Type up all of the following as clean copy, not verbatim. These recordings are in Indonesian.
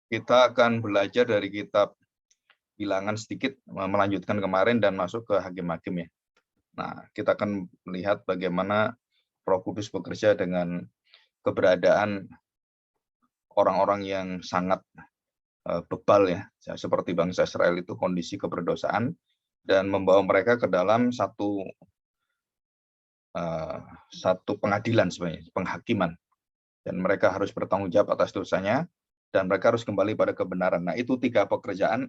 Kita akan belajar dari kitab Bilangan sedikit, melanjutkan kemarin dan masuk ke Hakim-Hakim ya. Nah, kita akan melihat bagaimana Roh Kudus bekerja dengan keberadaan orang-orang yang sangat bebal ya, seperti bangsa Israel itu kondisi keberdosaan, dan membawa mereka ke dalam satu pengadilan sebenarnya, penghakiman. Dan mereka harus bertanggung jawab atas dosanya, dan mereka harus kembali pada kebenaran. Nah, itu 3 pekerjaan.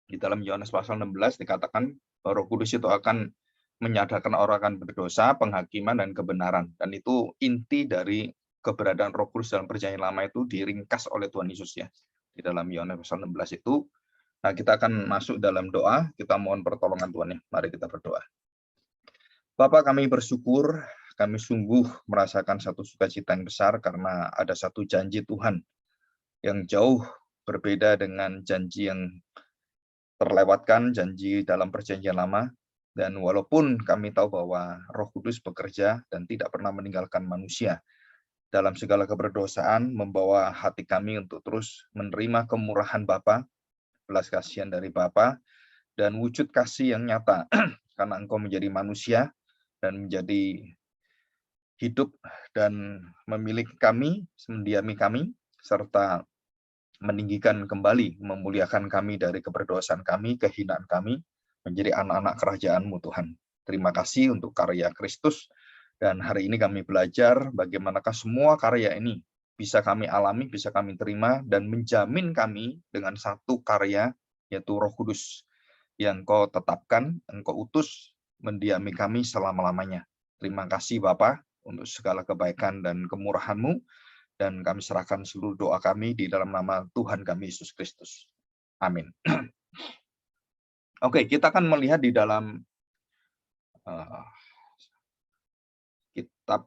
Di dalam Yohanes pasal 16 dikatakan bahwa Roh Kudus itu akan menyadarkan orang akan berdosa, penghakiman, dan kebenaran. Dan itu inti dari keberadaan Roh Kudus dalam Perjanjian Lama itu diringkas oleh Tuhan Yesus ya. Di dalam Yohanes pasal 16 itu. Nah, kita akan masuk dalam doa, kita mohon pertolongan Tuhan ya. Mari kita berdoa. Bapa, kami bersyukur, kami sungguh merasakan satu sukacita yang besar karena ada satu janji Tuhan yang jauh berbeda dengan janji yang terlewatkan, janji dalam Perjanjian Lama. Dan walaupun kami tahu bahwa Roh Kudus bekerja dan tidak pernah meninggalkan manusia dalam segala keberdosaan, membawa hati kami untuk terus menerima kemurahan Bapa, belas kasihan dari Bapa, dan wujud kasih yang nyata karena Engkau menjadi manusia dan menjadi hidup dan memiliki kami, mendiami kami, serta meninggikan kembali, memuliakan kami dari keberdosaan kami, kehinaan kami, menjadi anak-anak kerajaan-Mu Tuhan. Terima kasih untuk karya Kristus, dan hari ini kami belajar bagaimanakah semua karya ini bisa kami alami, bisa kami terima, dan menjamin kami dengan satu karya, yaitu Roh Kudus, yang Kau tetapkan, Engkau utus, mendiami kami selama-lamanya. Terima kasih Bapa untuk segala kebaikan dan kemurahan-Mu, dan kami serahkan seluruh doa kami di dalam nama Tuhan kami Yesus Kristus. Amin. Oke, kita akan melihat di dalam kitab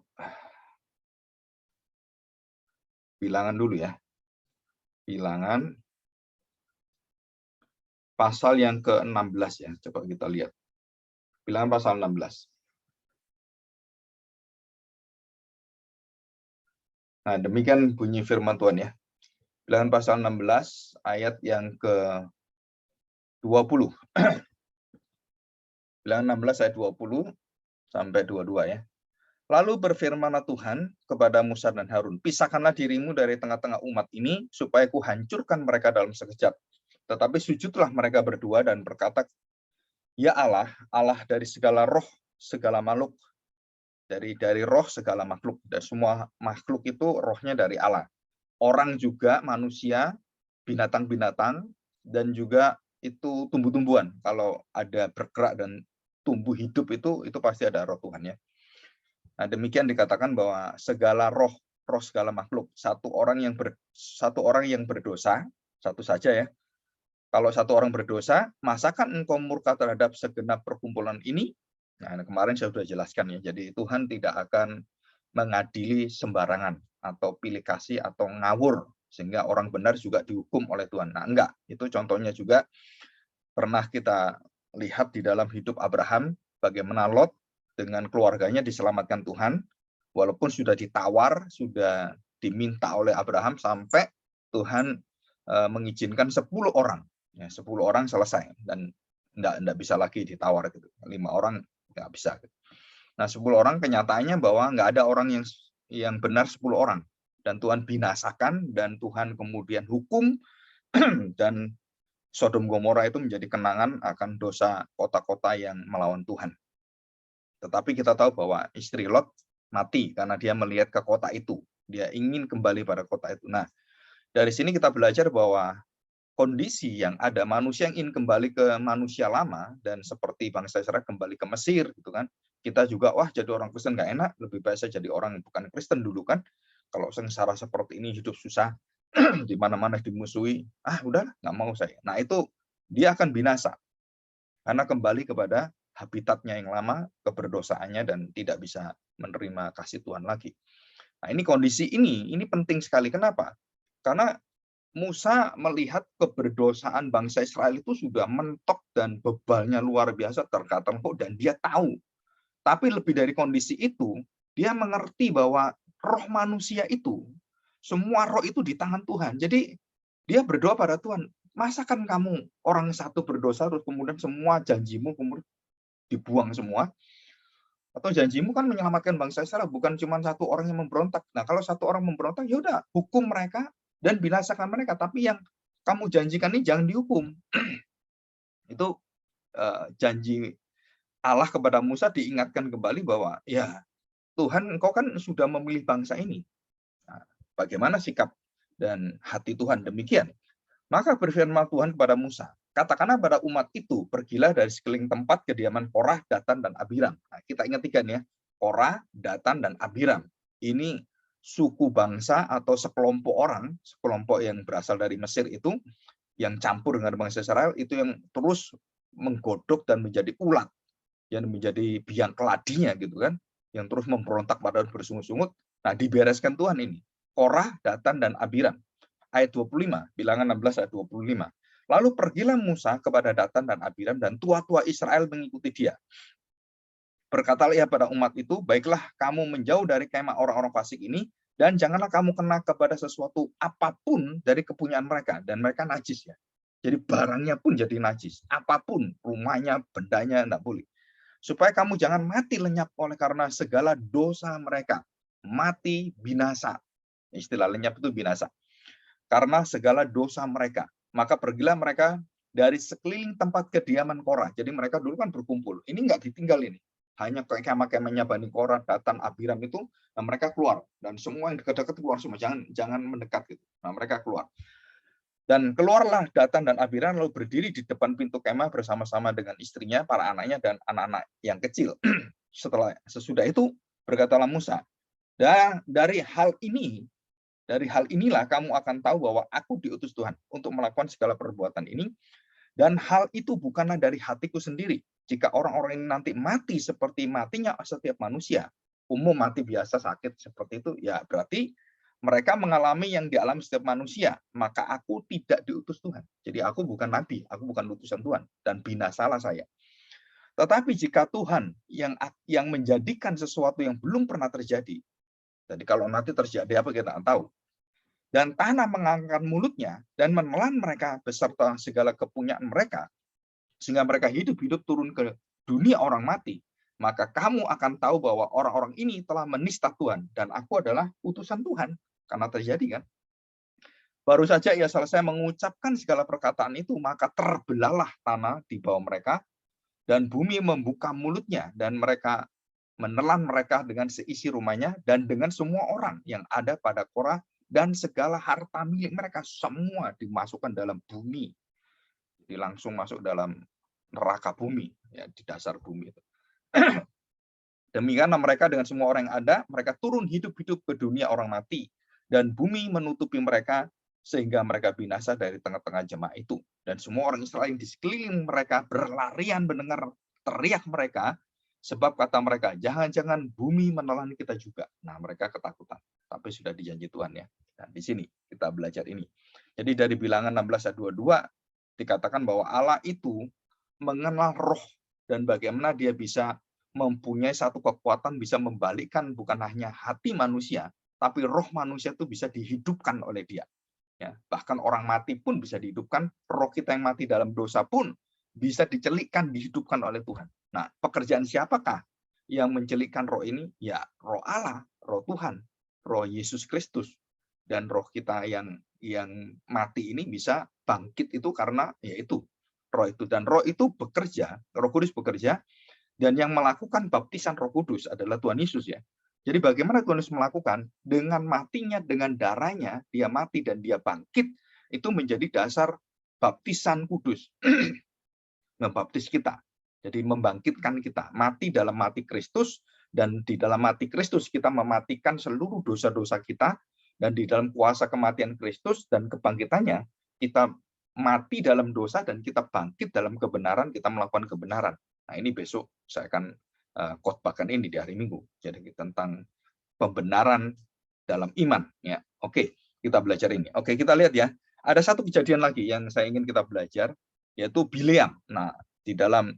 Bilangan dulu ya. Bilangan pasal yang ke-16 ya. Coba kita lihat. Bilangan pasal 16. Nah, demikian bunyi firman Tuhan ya. Bilangan pasal 16 ayat yang ke-20. Bilangan 16 ayat 20 sampai 22 ya. Lalu berfirmanlah Tuhan kepada Musa dan Harun, pisahkanlah dirimu dari tengah-tengah umat ini, supaya kuhancurkan mereka dalam sekejap. Tetapi sujudlah mereka berdua dan berkata, ya Allah, Allah dari segala roh, segala makhluk, dari roh segala makhluk, dan semua makhluk itu rohnya dari Allah. Orang juga, manusia, binatang-binatang, dan juga itu tumbuh-tumbuhan. Kalau ada bergerak dan tumbuh hidup itu pasti ada roh Tuhan ya. Nah, demikian dikatakan bahwa segala roh segala makhluk, satu orang yang berdosa, satu saja ya. Kalau satu orang berdosa, masakan engkau murka terhadap segenap perkumpulan ini? Nah, kemarin saya sudah jelaskan ya. Jadi Tuhan tidak akan mengadili sembarangan atau pilih kasih atau ngawur sehingga orang benar juga dihukum oleh Tuhan. Nah, enggak. Itu contohnya juga pernah kita lihat di dalam hidup Abraham bagaimana Lot dengan keluarganya diselamatkan Tuhan walaupun sudah ditawar, sudah diminta oleh Abraham sampai Tuhan mengizinkan 10 orang. Ya, 10 orang selesai dan enggak bisa lagi ditawar gitu. 5 orang enggak bisa. Nah, 10 orang kenyataannya bahwa enggak ada orang yang benar 10 orang. Dan Tuhan binasakan dan Tuhan kemudian hukum dan Sodom Gomora itu menjadi kenangan akan dosa kota-kota yang melawan Tuhan. Tetapi kita tahu bahwa istri Lot mati karena dia melihat ke kota itu. Dia ingin kembali pada kota itu. Nah, dari sini kita belajar bahwa kondisi yang ada manusia yang ingin kembali ke manusia lama dan seperti bangsa Israel kembali ke Mesir gitu kan. Kita juga wah jadi orang Kristen nggak enak, lebih baik saya jadi orang yang bukan Kristen dulu kan. Kalau sengsara seperti ini hidup susah, di mana-mana dimusuhi, udah nggak mau saya. Nah, itu dia akan binasa karena kembali kepada habitatnya yang lama, keberdosaannya dan tidak bisa menerima kasih Tuhan lagi. Nah, ini kondisi ini penting sekali. Kenapa? Karena Musa melihat keberdosaan bangsa Israel itu sudah mentok dan bebalnya luar biasa terkatengkuk dan dia tahu. Tapi lebih dari kondisi itu, dia mengerti bahwa roh manusia itu, semua roh itu di tangan Tuhan. Jadi Dia berdoa pada Tuhan, masakan kamu orang satu berdosa terus kemudian semua janjimu kemudian dibuang semua? Atau janjimu kan menyelamatkan bangsa Israel, bukan cuma satu orang yang memberontak. Nah, kalau satu orang memberontak, ya udah hukum mereka dan binasakan mereka. Tapi yang kamu janjikan ini jangan dihukum. Itu janji Allah kepada Musa diingatkan kembali bahwa ya Tuhan, engkau kan sudah memilih bangsa ini. Nah, bagaimana sikap dan hati Tuhan demikian? Maka berfirman Tuhan kepada Musa, katakanlah pada umat itu, pergilah dari sekeliling tempat kediaman Korah, Datan, dan Abiram. Nah, kita ingat tiga nih ya, Korah, Datan, dan Abiram. Ini suku bangsa atau sekelompok orang, sekelompok yang berasal dari Mesir itu, yang campur dengan bangsa Israel, itu yang terus menggodok dan menjadi ulat, yang menjadi biang keladinya gitu kan, yang terus memberontak pada bersungut-sungut. Nah, dibereskan Tuhan ini, Korah, Datan, dan Abiram. Ayat 25, bilangan 16 ayat 25. Lalu pergilah Musa kepada Datan dan Abiram dan tua-tua Israel mengikuti dia. Berkatalah ia pada umat itu, baiklah kamu menjauh dari kemah orang-orang fasik ini, dan janganlah kamu kena kepada sesuatu apapun dari kepunyaan mereka, dan mereka najis ya. Jadi barangnya pun jadi najis, apapun, rumahnya, bendanya, enggak boleh. Supaya kamu jangan mati lenyap oleh karena segala dosa mereka. Mati binasa. Istilah lenyap itu binasa. Karena segala dosa mereka. Maka pergilah mereka dari sekeliling tempat kediaman Korah. Jadi mereka dulu kan berkumpul. Ini nggak ditinggal ini. Hanya kemah-kemahnya Bani Korah, Datan, Abiram itu, nah mereka keluar. Dan semua yang dekat-dekat keluar semua. Jangan mendekat gitu. Nah mereka keluar. Dan keluarlah Datan dan Abiram lalu berdiri di depan pintu kemah bersama-sama dengan istrinya, para anaknya, dan anak-anak yang kecil. Sesudah itu berkatalah Musa, dan dari hal inilah kamu akan tahu bahwa aku diutus Tuhan untuk melakukan segala perbuatan ini, dan hal itu bukanlah dari hatiku sendiri. Jika orang-orang ini nanti mati seperti matinya setiap manusia, umum mati biasa sakit seperti itu, ya berarti mereka mengalami yang dialami setiap manusia, maka aku tidak diutus Tuhan. Jadi aku bukan nabi, aku bukan utusan Tuhan, dan binasalah saya. Tetapi jika Tuhan yang menjadikan sesuatu yang belum pernah terjadi, jadi kalau nanti terjadi apa kita tidak tahu. Dan tanah mengangkat mulutnya dan menelan mereka beserta segala kepunyaan mereka, sehingga mereka hidup-hidup turun ke dunia orang mati. Maka kamu akan tahu bahwa orang-orang ini telah menista Tuhan, dan aku adalah utusan Tuhan. Karena terjadi kan. Baru saja ia selesai mengucapkan segala perkataan itu, maka terbelahlah tanah di bawah mereka, dan bumi membuka mulutnya, dan mereka menelan mereka dengan seisi rumahnya dan dengan semua orang yang ada pada Korah, dan segala harta milik mereka semua dimasukkan dalam bumi. Jadi langsung masuk dalam neraka bumi, ya, di dasar bumi itu. Demikianlah mereka dengan semua orang yang ada, mereka turun hidup-hidup ke dunia orang mati, dan bumi menutupi mereka sehingga mereka binasa dari tengah-tengah jemaah itu. Dan semua orang Israel yang di sekeliling mereka berlarian mendengar teriak mereka, sebab kata mereka, jangan-jangan bumi menelan kita juga. Nah, mereka ketakutan. Tapi sudah dijanji Tuhan ya. Nah, di sini kita belajar ini. Jadi dari bilangan 16 ayat 22, dikatakan bahwa Allah itu mengenal roh, dan bagaimana dia bisa mempunyai satu kekuatan bisa membalikkan bukan hanya hati manusia, tapi roh manusia itu bisa dihidupkan oleh dia. Ya, bahkan orang mati pun bisa dihidupkan, roh kita yang mati dalam dosa pun bisa dicelikkan, dihidupkan oleh Tuhan. Nah, pekerjaan siapakah yang mencelikkan roh ini? Ya, roh Allah, roh Tuhan, roh Yesus Kristus. Dan roh kita yang mati ini bisa bangkit itu karena yaitu roh itu. Dan roh itu bekerja, Roh Kudus bekerja, dan yang melakukan baptisan Roh Kudus adalah Tuhan Yesus ya. Jadi bagaimana Tuhan Yesus melakukan? Dengan matinya, dengan darahnya, dia mati dan dia bangkit, itu menjadi dasar baptisan kudus. Membaptis kita. Jadi membangkitkan kita. Mati dalam mati Kristus, dan di dalam mati Kristus kita mematikan seluruh dosa-dosa kita, dan di dalam kuasa kematian Kristus dan kebangkitannya, kita mati dalam dosa dan kita bangkit dalam kebenaran, kita melakukan kebenaran. Nah, ini besok saya akan khotbahkan ini di hari Minggu. Jadi tentang pembenaran dalam iman. Ya, oke, kita belajar ini. Oke, kita lihat ya. Ada satu kejadian lagi yang saya ingin kita belajar, yaitu Bileam. Nah, di dalam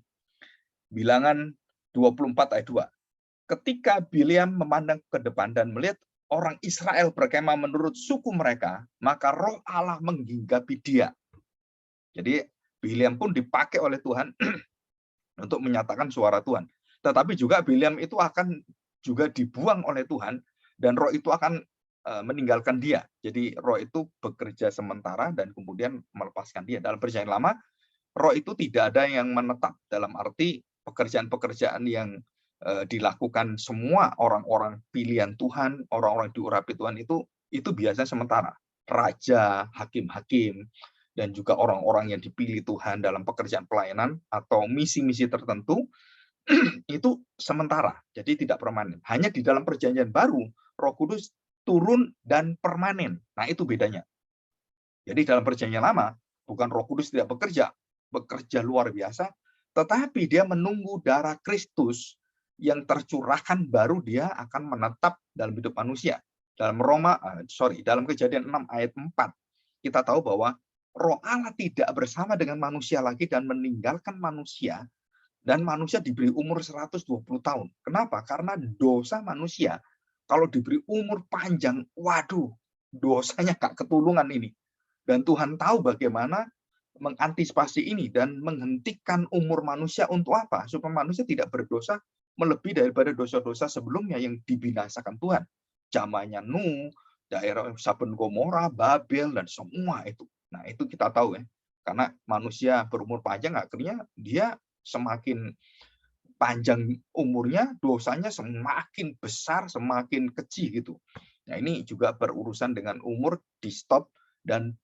Bilangan 24 ayat 2. Ketika Bileam memandang ke depan dan melihat orang Israel berkemah menurut suku mereka, maka roh Allah menghinggapi dia. Jadi Bileam pun dipakai oleh Tuhan untuk menyatakan suara Tuhan. Tetapi juga Bileam itu akan juga dibuang oleh Tuhan dan roh itu akan meninggalkan dia. Jadi roh itu bekerja sementara dan kemudian melepaskan dia. Dalam Perjanjian Lama, roh itu tidak ada yang menetap, dalam arti pekerjaan-pekerjaan yang dilakukan semua orang-orang pilihan Tuhan, orang-orang diurapi Tuhan itu biasanya sementara. Raja, hakim-hakim, dan juga orang-orang yang dipilih Tuhan dalam pekerjaan pelayanan atau misi-misi tertentu itu sementara, jadi tidak permanen. Hanya di dalam Perjanjian Baru, Roh Kudus turun dan permanen. Nah, itu bedanya. Jadi dalam Perjanjian Lama, bukan Roh Kudus tidak bekerja luar biasa, tetapi dia menunggu darah Kristus yang tercurahkan, baru dia akan menetap dalam hidup manusia. Dalam Kejadian 6 ayat 4, kita tahu bahwa Roh Allah tidak bersama dengan manusia lagi dan meninggalkan manusia, dan manusia diberi umur 120 tahun. Kenapa? Karena dosa manusia, kalau diberi umur panjang, waduh, dosanya gak ketulungan ini. Dan Tuhan tahu bagaimana mengantisipasi ini dan menghentikan umur manusia untuk apa? Supaya manusia tidak berdosa melebihi daripada dosa-dosa sebelumnya yang dibinasakan Tuhan. Zamannya Nuh, daerah Sodom Gomora, Babel, dan semua itu. Nah, itu kita tahu ya. Karena manusia berumur panjang, akhirnya dia semakin panjang umurnya, dosanya semakin besar, semakin keji gitu. Nah, ini juga berurusan dengan umur, di stop dan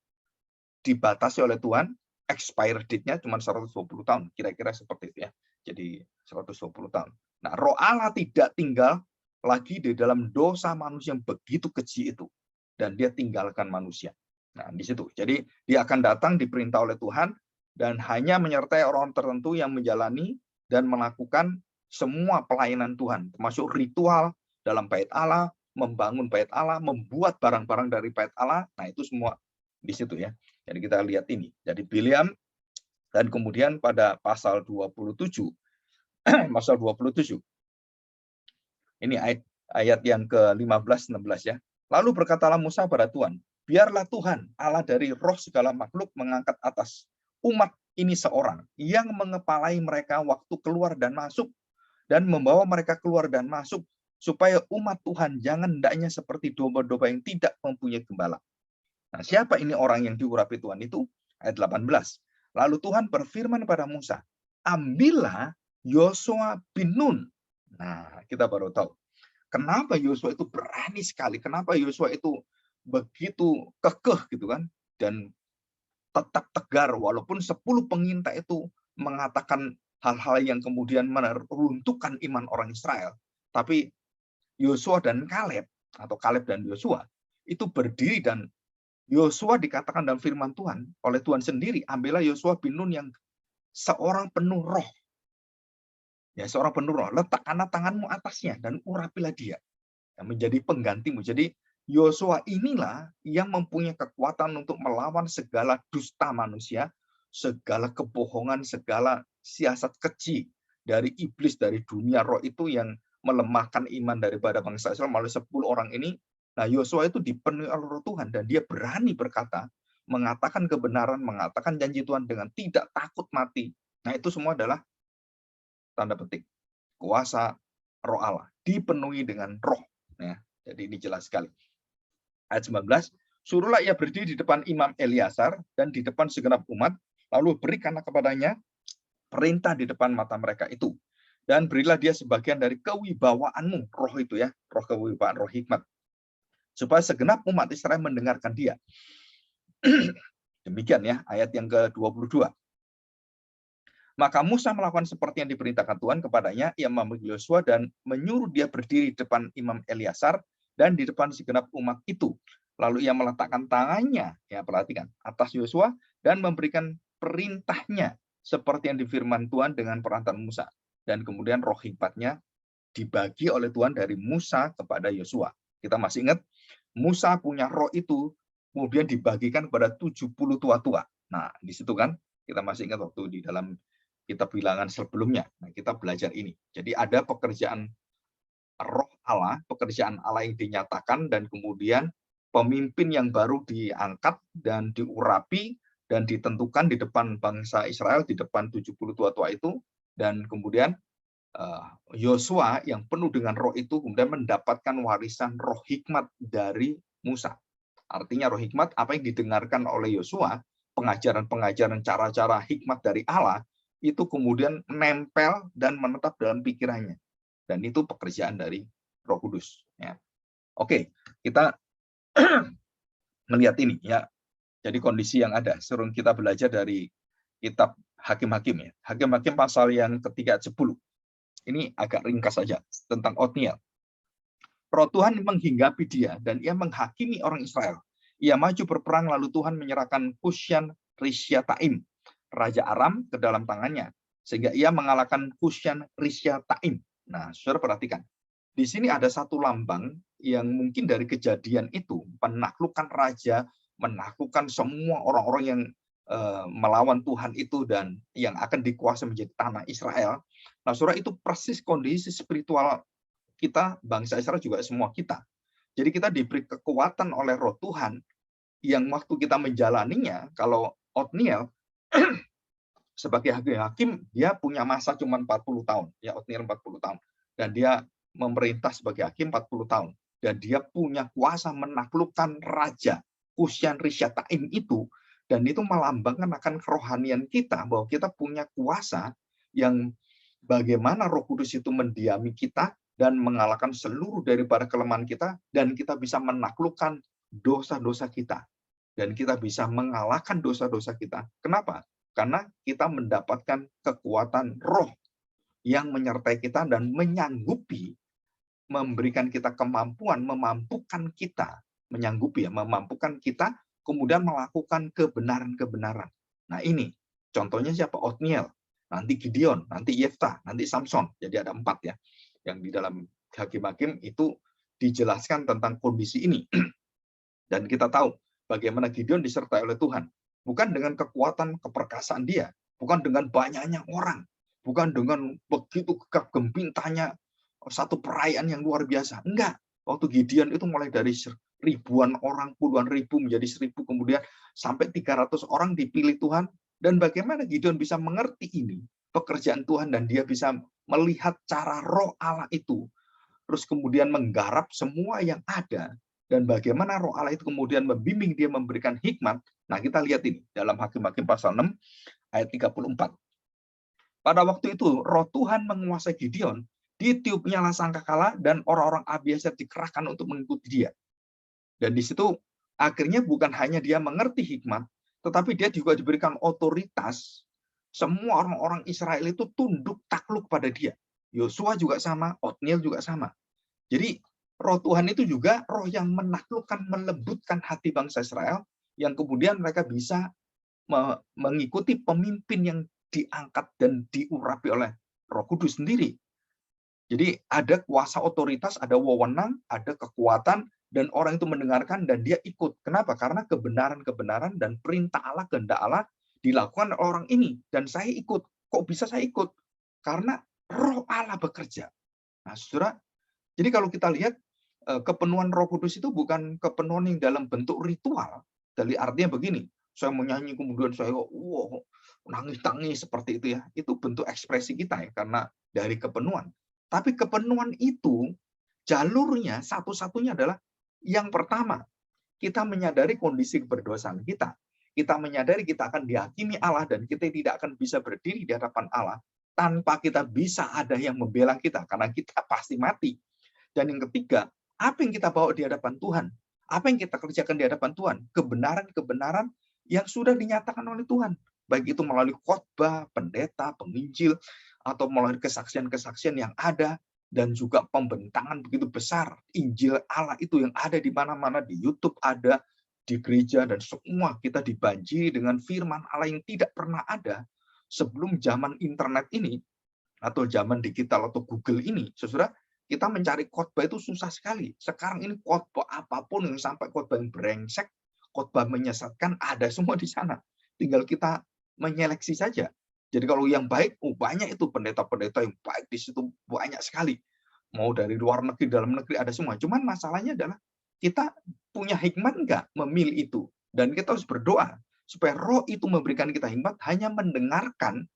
dibatasi oleh Tuhan, expire date-nya cuma 120 tahun, kira-kira seperti itu ya. Jadi 120 tahun. Nah, roh Allah tidak tinggal lagi di dalam dosa manusia yang begitu keji itu. Dan dia tinggalkan manusia. Nah, di situ. Jadi dia akan datang diperintah oleh Tuhan dan hanya menyertai orang tertentu yang menjalani dan melakukan semua pelayanan Tuhan, termasuk ritual dalam bait Allah, membangun bait Allah, membuat barang-barang dari bait Allah. Nah, itu semua di situ ya. Jadi kita lihat ini. Jadi Bileam, dan kemudian pada pasal 27, pasal 27. Ini ayat yang ke-15-16 ya. Lalu berkatalah Musa pada Tuhan, biarlah Tuhan Allah dari roh segala makhluk mengangkat atas umat ini seorang yang mengepalai mereka waktu keluar dan masuk, dan membawa mereka keluar dan masuk, supaya umat Tuhan jangan hendaknya seperti domba-domba yang tidak mempunyai gembala. Nah, siapa ini orang yang diurapi Tuhan itu? Ayat 18. Lalu Tuhan berfirman pada Musa, ambillah Yosua bin Nun. Nah, kita baru tahu. Kenapa Yosua itu berani sekali? Kenapa Yosua itu begitu kekeh gitu kan? Dan tetap tegar walaupun 10 pengintai itu mengatakan hal-hal yang kemudian meruntuhkan iman orang Israel. Tapi Yosua dan Kaleb, atau Kaleb dan Yosua, itu berdiri, dan Yosua dikatakan dalam firman Tuhan oleh Tuhan sendiri, ambillah Yosua bin Nun yang seorang penuh roh. Ya, seorang penuh roh, letakkanlah tanganmu atasnya dan urapilah dia, yang menjadi penggantimu. Jadi Yosua inilah yang mempunyai kekuatan untuk melawan segala dusta manusia, segala kebohongan, segala siasat keji dari iblis, dari dunia roh itu yang melemahkan iman daripada bangsa Israel melalui 10 orang ini. Nah, Yosua itu dipenuhi oleh roh Tuhan dan dia berani berkata, mengatakan kebenaran, mengatakan janji Tuhan dengan tidak takut mati. Nah, itu semua adalah tanda petik kuasa roh Allah, dipenuhi dengan roh. Ya, jadi ini jelas sekali. Ayat 19, suruhlah ia berdiri di depan Imam Eliasar dan di depan segenap umat, lalu berikanlah kepadanya perintah di depan mata mereka itu. Dan berilah dia sebagian dari kewibawaanmu, roh itu ya, roh kewibawaan, roh hikmat, supaya segenap umat Israel mendengarkan dia. Demikian ya, ayat yang ke-22. Maka Musa melakukan seperti yang diperintahkan Tuhan kepadanya. Ia memanggil Yosua dan menyuruh dia berdiri di depan Imam Eliasar dan di depan segenap umat itu. Lalu ia meletakkan tangannya, ya perhatikan, atas Yosua dan memberikan perintahnya seperti yang difirman Tuhan dengan perantaraan Musa. Dan kemudian roh hikmatnya dibagi oleh Tuhan dari Musa kepada Yosua. Kita masih ingat, Musa punya roh itu kemudian dibagikan kepada 70 tua-tua. Nah, di situ kan kita masih ingat waktu di dalam kitab Bilangan sebelumnya. Nah, kita belajar ini. Jadi ada pekerjaan roh Allah, pekerjaan Allah yang dinyatakan, dan kemudian pemimpin yang baru diangkat dan diurapi dan ditentukan di depan bangsa Israel, di depan 70 tua-tua itu, dan kemudian Yosua yang penuh dengan roh itu kemudian mendapatkan warisan roh hikmat dari Musa. Artinya roh hikmat, apa yang didengarkan oleh Yosua, pengajaran-pengajaran cara-cara hikmat dari Allah, itu kemudian menempel dan menetap dalam pikirannya. Dan itu pekerjaan dari Roh Kudus. Ya. Oke, kita melihat ini ya. Jadi kondisi yang ada, suruh kita belajar dari kitab Hakim-Hakim ya. Hakim-Hakim pasal yang ketiga 10. Ini agak ringkas saja tentang Otniel. Roh Tuhan menghinggapi dia dan ia menghakimi orang Israel. Ia maju berperang lalu Tuhan menyerahkan Kusyan Rishyataim, Raja Aram, ke dalam tangannya. Sehingga ia mengalahkan Kusyan Rishyataim. Nah, saudara perhatikan. Di sini ada satu lambang yang mungkin dari kejadian itu, menaklukkan raja, menaklukkan semua orang-orang yang melawan Tuhan itu dan yang akan dikuasai menjadi tanah Israel. Nah, saudara, itu persis kondisi spiritual kita, bangsa Israel juga semua kita. Jadi kita diberi kekuatan oleh Roh Tuhan yang waktu kita menjalaninya, kalau Otniel sebagai hakim, dia punya masa cuma 40 tahun. Ya, Otniel 40 tahun. Dan dia memerintah sebagai hakim 40 tahun. Dan dia punya kuasa menaklukkan raja Kusyan Rishyataim itu. Dan itu melambangkan akan kerohanian kita, bahwa kita punya kuasa yang bagaimana Roh Kudus itu mendiami kita dan mengalahkan seluruh daripada kelemahan kita, dan kita bisa menaklukkan dosa-dosa kita. Dan kita bisa mengalahkan dosa-dosa kita. Kenapa? Karena kita mendapatkan kekuatan roh yang menyertai kita dan menyanggupi, memberikan kita kemampuan, memampukan kita, memampukan kita kemudian melakukan kebenaran-kebenaran. Nah ini, contohnya siapa? Otniel, nanti Gideon, nanti Yefta, nanti Samson. Jadi ada 4 ya, yang di dalam Hakim-Hakim itu dijelaskan tentang kondisi ini. Dan kita tahu bagaimana Gideon disertai oleh Tuhan. Bukan dengan kekuatan keperkasaan dia, bukan dengan banyaknya orang, bukan dengan begitu gegap gempitanya satu perayaan yang luar biasa. Enggak. Waktu Gideon itu mulai dari ribuan orang, puluhan ribu menjadi 1000, kemudian sampai 300 orang dipilih Tuhan. Dan bagaimana Gideon bisa mengerti ini, pekerjaan Tuhan, dan dia bisa melihat cara roh Allah itu, terus kemudian menggarap semua yang ada, dan bagaimana roh Allah itu kemudian membimbing dia, memberikan hikmat. Nah, kita lihat ini dalam Hakim-Hakim pasal 6 ayat 34. Pada waktu itu roh Tuhan menguasai Gideon, ditiupnya sangkakala dan orang-orang Abiezer dikerahkan untuk mengikuti dia. Dan di situ akhirnya bukan hanya dia mengerti hikmat, tetapi dia juga diberikan otoritas. Semua orang-orang Israel itu tunduk takluk pada dia. Yosua juga sama, Otniel juga sama. Jadi roh Tuhan itu juga roh yang menaklukkan, melembutkan hati bangsa Israel, yang kemudian mereka bisa mengikuti pemimpin yang diangkat dan diurapi oleh Roh Kudus sendiri. Jadi ada kuasa otoritas, ada wewenang, ada kekuatan, dan orang itu mendengarkan dan dia ikut. Kenapa? Karena kebenaran-kebenaran dan perintah Allah, kehendak Allah dilakukan oleh orang ini. Dan saya ikut. Kok bisa saya ikut? Karena roh Allah bekerja. Nah, saudara, jadi kalau kita lihat kepenuhan Roh Kudus itu bukan kepenuhan yang dalam bentuk ritual. Jadi artinya begini, saya mau nyanyi kemudian saya nangis-nangis seperti itu ya. Itu bentuk ekspresi kita ya, karena dari kepenuhan. Tapi kepenuhan itu jalurnya satu-satunya adalah yang pertama, kita menyadari kondisi keberdosaan kita. Kita menyadari kita akan dihakimi Allah dan kita tidak akan bisa berdiri di hadapan Allah tanpa kita bisa ada yang membela kita, karena kita pasti mati. Dan yang ketiga, apa yang kita bawa di hadapan Tuhan? Apa yang kita kerjakan di hadapan Tuhan? Kebenaran-kebenaran yang sudah dinyatakan oleh Tuhan. Baik itu melalui khotbah, pendeta, penginjil, atau melalui kesaksian-kesaksian yang ada, dan juga pembentangan begitu besar. Injil Allah itu yang ada di mana-mana, di YouTube ada, di gereja, dan semua kita dibanjiri dengan firman Allah yang tidak pernah ada sebelum zaman internet ini, atau zaman digital atau Google ini. Saudara, kita mencari khotbah itu susah sekali. Sekarang ini khotbah apapun, yang sampai khotbah yang brengsek, khotbah menyesatkan, ada semua di sana. Tinggal kita menyeleksi saja. Jadi kalau yang baik, banyak itu pendeta-pendeta yang baik di situ, banyak sekali. Mau dari luar negeri, dalam negeri, ada semua. Cuman masalahnya adalah kita punya hikmat enggak memilih itu. Dan kita harus berdoa supaya Roh itu memberikan kita hikmat hanya mendengarkan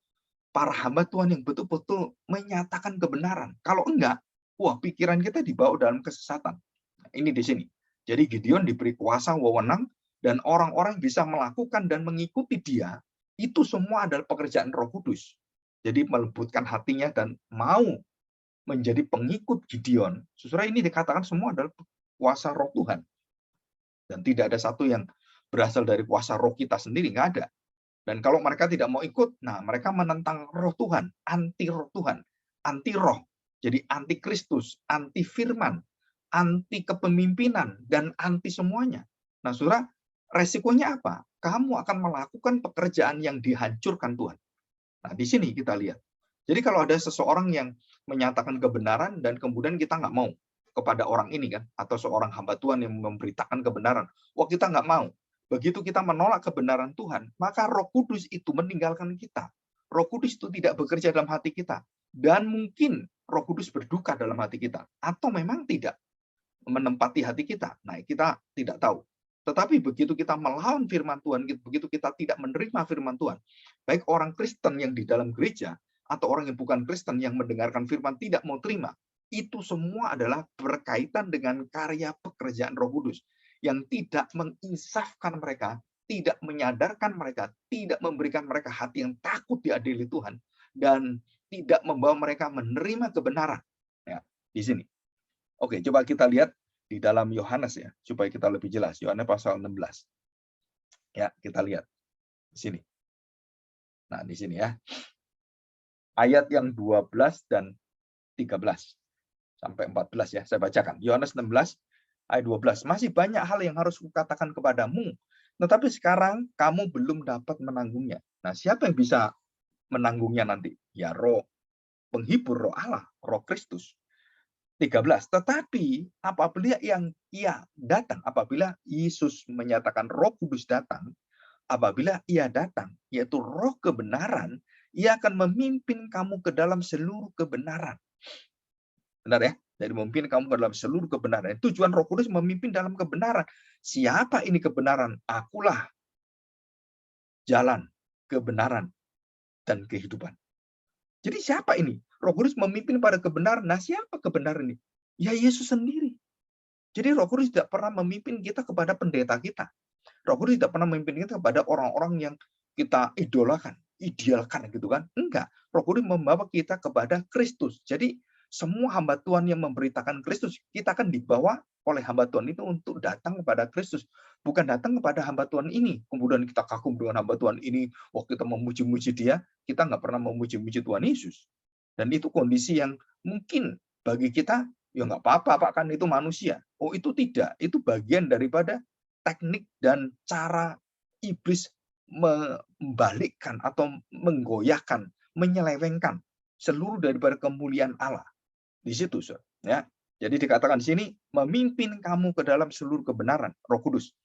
para hamba Tuhan yang betul-betul menyatakan kebenaran. Kalau enggak, wah, pikiran kita dibawa dalam kesesatan. Nah, ini di sini. Jadi Gideon diberi kuasa, wewenang, dan orang-orang bisa melakukan dan mengikuti dia. Itu semua adalah pekerjaan Roh Kudus. Jadi melembutkan hatinya dan mau menjadi pengikut Gideon. Saudara, ini dikatakan semua adalah kuasa Roh Tuhan. Dan tidak ada satu yang berasal dari kuasa roh kita sendiri, nggak ada. Dan kalau mereka tidak mau ikut, nah mereka menentang Roh Tuhan, anti Roh Tuhan, anti Roh. Jadi anti Kristus, anti firman, anti kepemimpinan, dan anti semuanya. Nah, saudara, resikonya apa? Kamu akan melakukan pekerjaan yang dihancurkan Tuhan. Nah, di sini kita lihat. Jadi kalau ada seseorang yang menyatakan kebenaran dan kemudian kita nggak mau kepada orang ini kan, atau seorang hamba Tuhan yang memberitakan kebenaran, wah kita nggak mau. Begitu kita menolak kebenaran Tuhan, maka Roh Kudus itu meninggalkan kita. Roh Kudus itu tidak bekerja dalam hati kita. Dan mungkin Roh Kudus berduka dalam hati kita. Atau memang tidak menempati hati kita. Nah, kita tidak tahu. Tetapi begitu kita melawan firman Tuhan, begitu kita tidak menerima firman Tuhan, baik orang Kristen yang di dalam gereja, atau orang yang bukan Kristen yang mendengarkan firman tidak mau terima, itu semua adalah berkaitan dengan karya pekerjaan Roh Kudus yang tidak menginsafkan mereka, tidak menyadarkan mereka, tidak memberikan mereka hati yang takut diadili Tuhan, dan tidak membawa mereka menerima kebenaran. Ya, di sini. Oke, coba kita lihat di dalam Yohanes ya, supaya kita lebih jelas. Yohanes pasal 16. Ya, kita lihat di sini. Nah, di sini ya. Ayat yang 12 dan 13 sampai 14 ya, saya bacakan. Yohanes 16 ayat 12. Masih banyak hal yang harus kukatakan kepadamu, tetapi sekarang kamu belum dapat menanggungnya. Nah, siapa yang bisa menanggungnya nanti? Ya, Roh penghibur, Roh Allah, Roh Kristus. 13. Tetapi apabila yang ia datang, apabila Yesus menyatakan Roh Kudus datang, apabila ia datang, yaitu Roh kebenaran, ia akan memimpin kamu ke dalam seluruh kebenaran. Benar ya? Jadi memimpin kamu ke dalam seluruh kebenaran. Tujuan Roh Kudus memimpin dalam kebenaran. Siapa ini kebenaran? Akulah jalan, kebenaran, dan kehidupan. Jadi siapa ini? Roh Kudus memimpin pada kebenaran. Nah, siapa kebenaran ini? Ya, Yesus sendiri. Jadi Roh Kudus tidak pernah memimpin kita kepada pendeta kita. Roh Kudus tidak pernah memimpin kita kepada orang-orang yang kita idolakan, idealkan gitu kan. Enggak. Roh Kudus membawa kita kepada Kristus. Jadi semua hamba Tuhan yang memberitakan Kristus, kita akan dibawa oleh hamba Tuhan itu untuk datang kepada Kristus. Bukan datang kepada hamba Tuhan ini. Kemudian kita kagum dengan hamba Tuhan ini. Waktu kita memuji-muji dia, kita nggak pernah memuji-muji Tuhan Yesus. Dan itu kondisi yang mungkin bagi kita, ya nggak apa-apa, Pak, kan itu manusia. Oh, itu tidak. Itu bagian daripada teknik dan cara iblis membalikkan atau menggoyahkan, menyelewengkan seluruh daripada kemuliaan Allah. Di situ, ya. Jadi dikatakan di sini, memimpin kamu ke dalam seluruh kebenaran, Roh Kudus.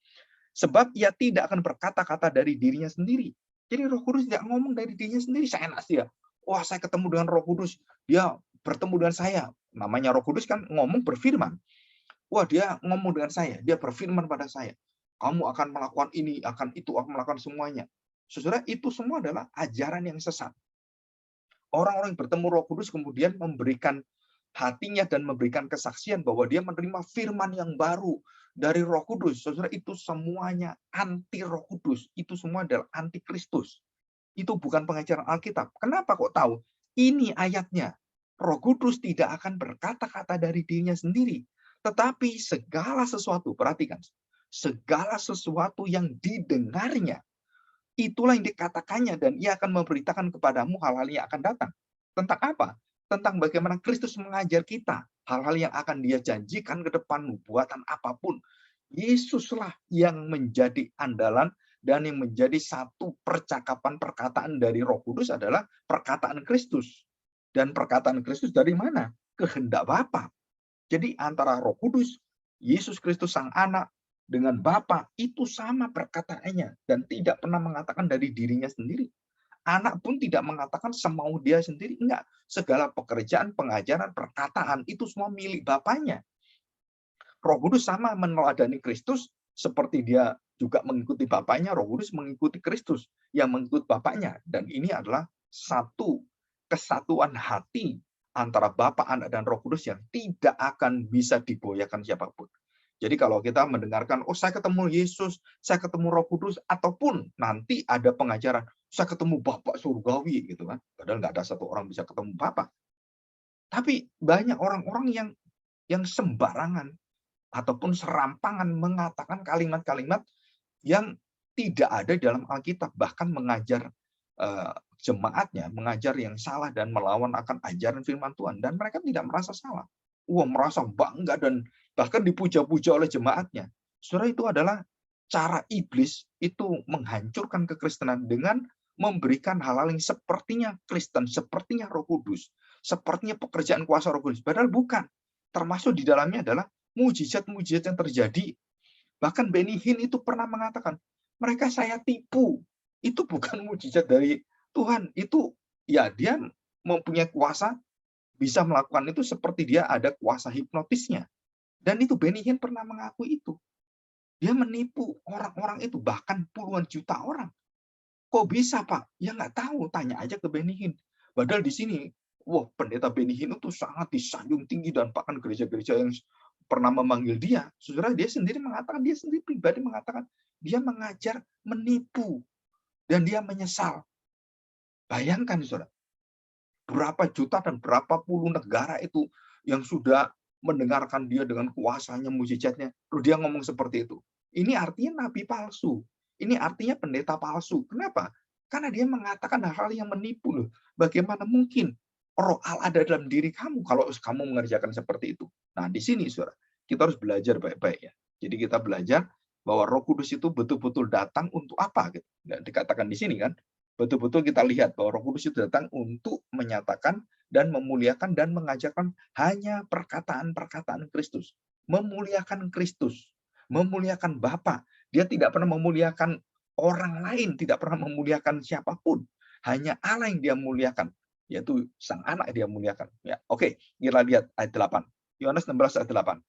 Sebab ia tidak akan berkata-kata dari dirinya sendiri. Jadi Roh Kudus tidak ngomong dari dirinya sendiri, saya enak dia. Wah, saya ketemu dengan Roh Kudus, dia bertemu dengan saya. Namanya Roh Kudus kan ngomong berfirman. Wah, dia ngomong dengan saya, dia berfirman pada saya. Kamu akan melakukan ini, akan itu, akan melakukan semuanya. Saudara, itu semua adalah ajaran yang sesat. Orang-orang yang bertemu Roh Kudus kemudian memberikan hatinya dan memberikan kesaksian bahwa dia menerima firman yang baru dari Roh Kudus. Saudara, itu semuanya anti Roh Kudus. Itu semua adalah anti Kristus. Itu bukan pengajaran Alkitab. Kenapa kok tahu? Ini ayatnya. Roh Kudus tidak akan berkata-kata dari dirinya sendiri. Tetapi segala sesuatu, perhatikan, segala sesuatu yang didengarnya, itulah yang dikatakannya dan ia akan memberitakan kepadamu hal-hal yang akan datang. Tentang apa? Tentang bagaimana Kristus mengajar kita hal-hal yang akan dia janjikan ke depan, nubuatan apapun. Yesuslah yang menjadi andalan dan yang menjadi satu percakapan perkataan dari Roh Kudus adalah perkataan Kristus. Dan perkataan Kristus dari mana? Kehendak Bapa. Jadi antara Roh Kudus, Yesus Kristus Sang Anak, dengan Bapa itu sama perkataannya dan tidak pernah mengatakan dari dirinya sendiri. Anak pun tidak mengatakan semau dia sendiri, enggak. Segala pekerjaan, pengajaran, perkataan itu semua milik Bapaknya. Roh Kudus sama meneladani Kristus seperti dia juga mengikuti Bapaknya, Roh Kudus mengikuti Kristus yang mengikuti Bapaknya. Dan ini adalah satu kesatuan hati antara Bapa, Anak, dan Roh Kudus yang tidak akan bisa digoyahkan siapapun. Jadi kalau kita mendengarkan, oh saya ketemu Yesus, saya ketemu Roh Kudus, ataupun nanti ada pengajaran, saya ketemu Bapak Surgawi, gitu kan. Padahal nggak ada satu orang bisa ketemu Bapak. Tapi banyak orang-orang yang sembarangan ataupun serampangan mengatakan kalimat-kalimat yang tidak ada dalam Alkitab, bahkan mengajar jemaatnya, mengajar yang salah dan melawan akan ajaran firman Tuhan, dan mereka tidak merasa salah. Wah, merasa bangga dan bahkan dipuja-puja oleh jemaatnya. Saudara, itu adalah cara iblis itu menghancurkan kekristenan dengan memberikan hal-hal yang sepertinya Kristen, sepertinya Roh Kudus, sepertinya pekerjaan kuasa Roh Kudus, padahal bukan. Termasuk di dalamnya adalah mujizat-mujizat yang terjadi. Bahkan Benny Hinn itu pernah mengatakan, mereka saya tipu. Itu bukan mujizat dari Tuhan. Itu ya dia mempunyai kuasa, bisa melakukan itu seperti dia ada kuasa hipnotisnya. Dan itu Benny Hinn pernah mengakui itu. Dia menipu orang-orang itu, bahkan puluhan juta orang. Kok bisa, Pak? Ya nggak tahu, tanya aja ke Benny Hinn. Padahal di sini, wah, pendeta Benny Hinn itu sangat disanjung tinggi, dan bahkan gereja-gereja yang pernah memanggil dia, saudara, dia sendiri mengatakan, dia sendiri pribadi mengatakan, dia mengajar menipu, dan dia menyesal. Bayangkan, saudara, berapa juta dan berapa puluh negara itu yang sudah mendengarkan dia dengan kuasanya, mujizatnya, lalu dia ngomong seperti itu. Ini artinya nabi palsu. Ini artinya pendeta palsu. Kenapa? Karena dia mengatakan hal-hal yang menipu loh. Bagaimana mungkin Roh Allah ada dalam diri kamu kalau kamu mengerjakan seperti itu? Nah, di sini saudara, kita harus belajar baik-baik ya. Jadi kita belajar bahwa Roh Kudus itu betul-betul datang untuk apa gitu. Dan dikatakan di sini kan, betul-betul kita lihat bahwa Roh Kudus itu datang untuk menyatakan dan memuliakan dan mengajarkan hanya perkataan-perkataan Kristus. Memuliakan Kristus, memuliakan Bapa. Dia tidak pernah memuliakan orang lain, tidak pernah memuliakan siapapun. Hanya Allah yang dia muliakan, yaitu Sang Anak dia muliakan. Ya, oke, kita lihat ayat 8. Yohanes 16 ayat 8.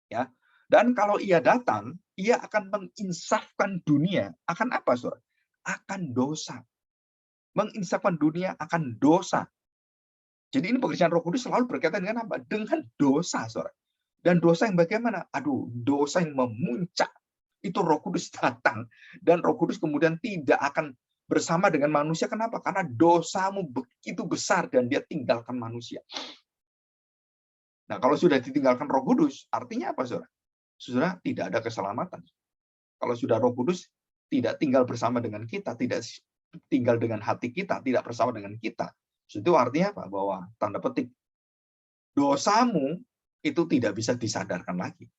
Ya. Dan kalau ia datang, ia akan menginsafkan dunia akan apa, Saudara? Akan dosa. Menginsafkan dunia akan dosa. Jadi ini pekerjaan Roh Kudus selalu berkaitan dengan apa? Dengan dosa, Saudara. Dan dosa yang bagaimana? Aduh, dosa yang memuncak. Itu Roh Kudus datang. Dan Roh Kudus kemudian tidak akan bersama dengan manusia. Kenapa? Karena dosamu begitu besar dan dia tinggalkan manusia. Nah, kalau sudah ditinggalkan Roh Kudus, artinya apa, Saudara? Saudara, tidak ada keselamatan. Kalau sudah Roh Kudus tidak tinggal bersama dengan kita, tidak tinggal dengan hati kita, tidak bersama dengan kita. Itu artinya apa? Bahwa tanda petik dosamu itu tidak bisa disadarkan lagi.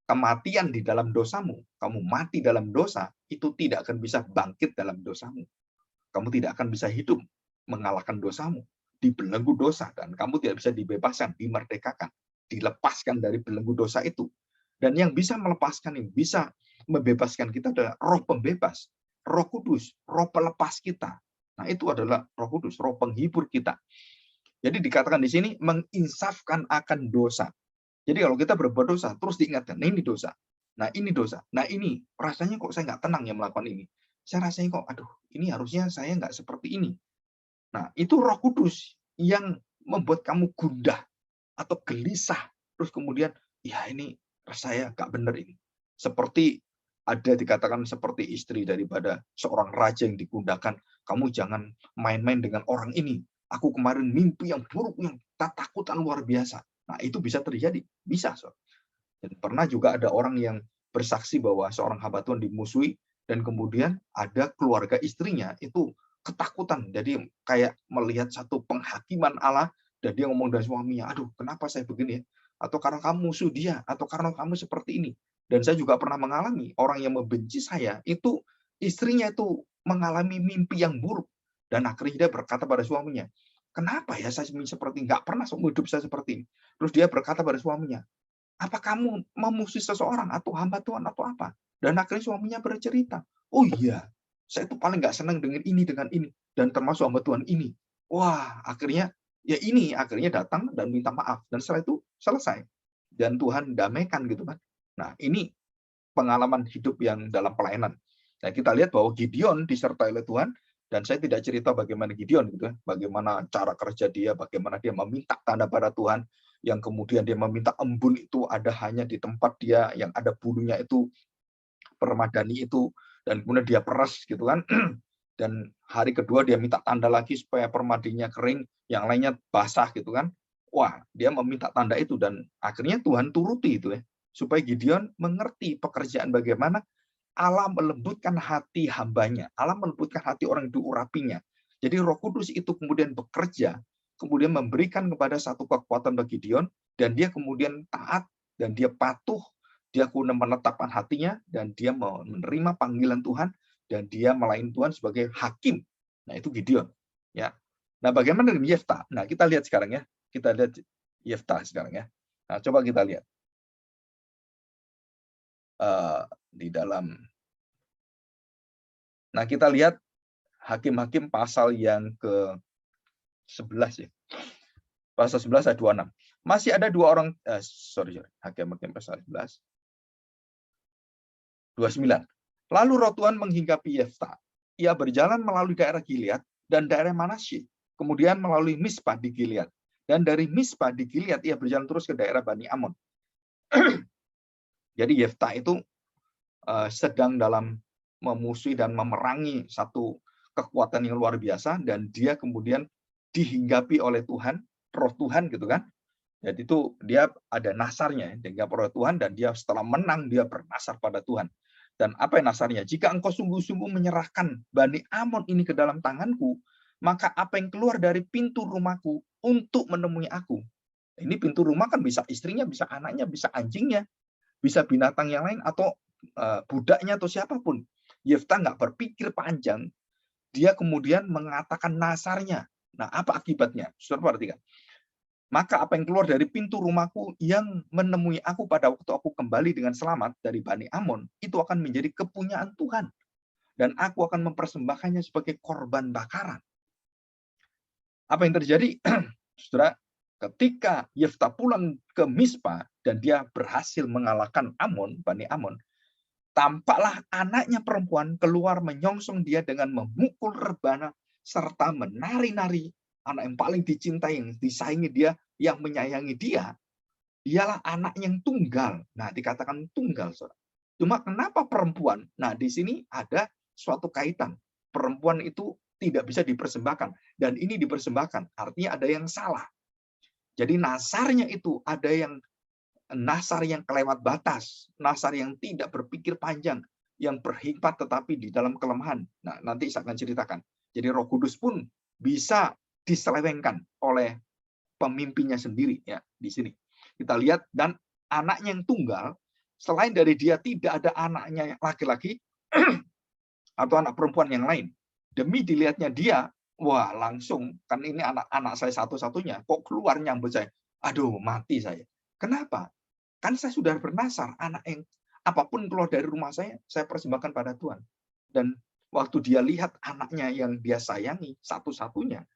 Kematian di dalam dosamu, kamu mati dalam dosa, itu tidak akan bisa bangkit dalam dosamu. Kamu tidak akan bisa hidup mengalahkan dosamu, dibelenggu dosa, dan kamu tidak bisa dibebaskan, dimerdekakan, dilepaskan dari belenggu dosa itu. Dan yang bisa melepaskan ini, bisa membebaskan kita adalah Roh pembebas, Roh Kudus, Roh pelepas kita. Nah, itu adalah Roh Kudus, Roh penghibur kita. Jadi dikatakan di sini menginsafkan akan dosa. Jadi kalau kita berbuat dosa, terus diingatkan, nah ini dosa, nah ini dosa, nah ini rasanya kok saya nggak tenang ya melakukan ini. Saya rasanya kok, aduh, ini harusnya saya nggak seperti ini. Nah, itu Roh Kudus yang membuat kamu gundah atau gelisah. Terus kemudian, ya ini saya nggak benar ini. Seperti ada dikatakan seperti istri daripada seorang raja yang digundahkan, kamu jangan main-main dengan orang ini. Aku kemarin mimpi yang buruk, yang ketakutan luar biasa. Nah, itu bisa terjadi, bisa. Dan pernah juga ada orang yang bersaksi bahwa seorang hamba Tuhan dimusuhi, dan kemudian ada keluarga istrinya itu ketakutan. Jadi kayak melihat satu penghakiman Allah, dan dia ngomong dengan suaminya, aduh, kenapa saya begini ya? Atau karena kamu musuh dia, atau karena kamu seperti ini. Dan saya juga pernah mengalami orang yang membenci saya, itu istrinya itu mengalami mimpi yang buruk. Dan akhirnya dia berkata pada suaminya, kenapa ya saya seperti ini? Nggak pernah seumur hidup saya seperti ini. Terus dia berkata pada suaminya, apa kamu memusuhi seseorang atau hamba Tuhan atau apa? Dan akhirnya suaminya bercerita, oh iya, saya itu paling nggak senang dengan ini, dan termasuk hamba Tuhan ini. Wah, akhirnya ya ini akhirnya datang dan minta maaf dan setelah itu selesai dan Tuhan damaikan gitu kan. Nah, ini pengalaman hidup yang dalam pelayanan. Nah, kita lihat bahwa Gideon disertai oleh Tuhan dan saya tidak cerita bagaimana Gideon gitu ya, bagaimana cara kerja dia, bagaimana dia meminta tanda pada Tuhan, yang kemudian dia meminta embun itu ada hanya di tempat dia yang ada bulunya itu, permadani itu, dan kemudian dia peras gitu kan. Dan hari kedua dia minta tanda lagi supaya permadinya kering, yang lainnya basah gitu kan. Wah, dia meminta tanda itu dan akhirnya Tuhan turuti itu ya. Supaya Gideon mengerti pekerjaan bagaimana Allah melembutkan hati hambanya, Allah melembutkan hati orang yang diurapinya. Jadi Roh Kudus itu kemudian bekerja, kemudian memberikan kepada satu kekuatan bagi Gideon, dan dia kemudian taat, dan dia patuh, dia kemudian menetapkan hatinya, dan dia menerima panggilan Tuhan, dan dia melayani Tuhan sebagai hakim. Nah, itu Gideon. Ya. Nah, bagaimana dengan Yefta? Nah, kita lihat sekarang ya. Kita lihat Yefta sekarang ya. Nah, coba kita lihat. Di dalam. Nah, kita lihat Hakim-Hakim pasal yang ke-11 ya. Pasal 11 ayat 26. Masih ada dua orang, Hakim-Hakim pasal 11. 29. Lalu roh Tuhan menghinggapi Yefta. Ia berjalan melalui daerah Gilead dan daerah Manasye. Kemudian melalui Mispa di Gilead. Dan dari Mispa di Gilead ia berjalan terus ke daerah Bani Amon. Jadi Yefta itu sedang dalam memusuhi dan memerangi satu kekuatan yang luar biasa, dan dia kemudian dihinggapi oleh Tuhan, roh Tuhan gitu kan. Jadi itu dia ada nasarnya, dihinggapi oleh Tuhan, dan dia setelah menang dia bernasar pada Tuhan. Dan apa yang nasarnya? Jika engkau sungguh-sungguh menyerahkan Bani Amon ini ke dalam tanganku, maka apa yang keluar dari pintu rumahku untuk menemui aku. Ini pintu rumah kan bisa istrinya, bisa anaknya, bisa anjingnya, bisa binatang yang lain, atau budaknya atau siapapun. Yefta nggak berpikir panjang, dia kemudian mengatakan nasarnya. Nah, apa akibatnya? Saudara perhatikan. Maka apa yang keluar dari pintu rumahku yang menemui aku pada waktu aku kembali dengan selamat dari Bani Amon, itu akan menjadi kepunyaan Tuhan. Dan aku akan mempersembahkannya sebagai korban bakaran. Apa yang terjadi? Saudara, ketika Yefta pulang ke Mispa dan dia berhasil mengalahkan Amon, Bani Amon, tampaklah anaknya perempuan keluar menyongsong dia dengan memukul rebana serta menari-nari. Anak yang paling dicintai, yang disayangi dia, yang menyayangi dia, dialah anak yang tunggal. Nah, dikatakan tunggal, saudara. Cuma kenapa perempuan? Nah, di sini ada suatu kaitan. Perempuan itu tidak bisa dipersembahkan. Dan ini dipersembahkan, artinya ada yang salah. Jadi nasarnya itu ada yang nasar yang kelewat batas, nasar yang tidak berpikir panjang, yang berhikmat tetapi di dalam kelemahan. Nah, nanti saya akan ceritakan. Jadi Roh Kudus pun bisa diselewengkan oleh pemimpinnya sendiri ya di sini. Kita lihat, dan anaknya yang tunggal, selain dari dia tidak ada anaknya laki-laki atau anak perempuan yang lain. Demi dilihatnya dia, wah langsung, kan ini anak-anak saya satu-satunya, kok keluar nyambut saya. Aduh, mati saya. Kenapa? Kan saya sudah bernasar, anak yang apapun keluar dari rumah saya persembahkan pada Tuhan. Dan waktu dia lihat anaknya yang dia sayangi, satu-satunya,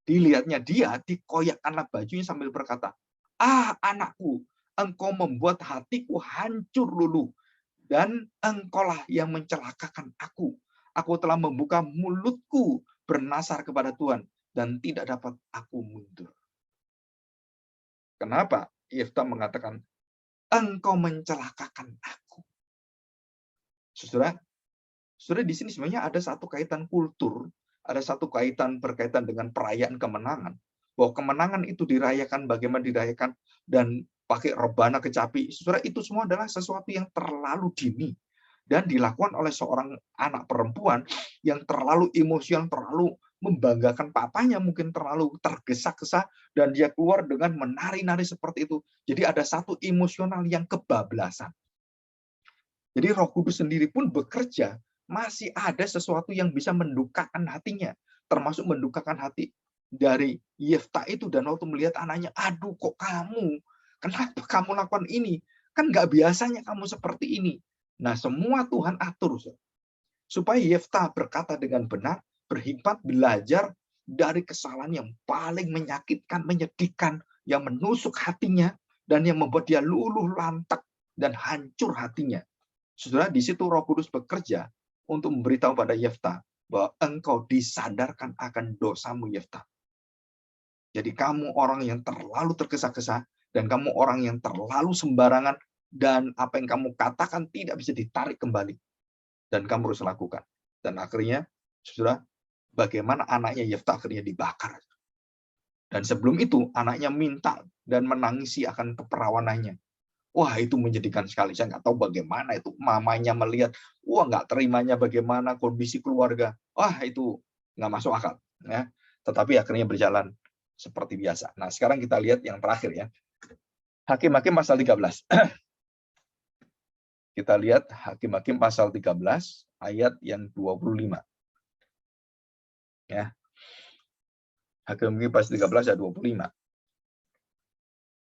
dilihatnya dia, dikoyakkanlah bajunya sambil berkata, "Ah, anakku, engkau membuat hatiku hancur lulu, dan engkaulah yang mencelakakan aku. Aku telah membuka mulutku bernasar kepada Tuhan, dan tidak dapat aku mundur." Kenapa? Yefta mengatakan, "Engkau mencelakakan aku." Saudara, di sini sebenarnya ada satu kaitan kultur, ada satu kaitan berkaitan dengan perayaan kemenangan. Bahwa kemenangan itu dirayakan bagaimana dirayakan dan pakai rebana kecapi. Saudara, itu semua adalah sesuatu yang terlalu dini dan dilakukan oleh seorang anak perempuan yang terlalu emosional, terlalu membanggakan papanya, mungkin terlalu tergesa-gesa, dan dia keluar dengan menari-nari seperti itu. Jadi ada satu emosional yang kebablasan. Jadi Roh Kudus sendiri pun bekerja, masih ada sesuatu yang bisa mendukakan hatinya, termasuk mendukakan hati dari Yefta itu. Dan waktu melihat anaknya, aduh kok kamu, kenapa kamu lakukan ini? Kan nggak biasanya kamu seperti ini. Nah, semua Tuhan atur. supaya Yefta berkata dengan benar, berhikmat, belajar dari kesalahan yang paling menyakitkan, menyedihkan, yang menusuk hatinya, dan yang membuat dia luluh lantak dan hancur hatinya. Saudara, di situ Roh Kudus bekerja untuk memberitahu pada Yefta bahwa engkau disadarkan akan dosamu, Yefta. Jadi kamu orang yang terlalu tergesa-gesa, dan kamu orang yang terlalu sembarangan, dan apa yang kamu katakan tidak bisa ditarik kembali. Dan kamu harus lakukan. Dan akhirnya, saudara, bagaimana anaknya Yefta akhirnya dibakar. Dan sebelum itu, anaknya minta dan menangisi akan keperawanannya. Wah, itu menjadikan sekali. Saya nggak tahu bagaimana itu. Mamanya melihat, wah nggak terimanya bagaimana kondisi keluarga. Wah, itu nggak masuk akal. Ya. Tetapi akhirnya berjalan seperti biasa. Nah, sekarang kita lihat yang terakhir ya. Hakim-Hakim pasal 13. Kita lihat Hakim-Hakim pasal 13 ayat yang 25. Ya. Hakim-Hakim pasal 13 ayat 25.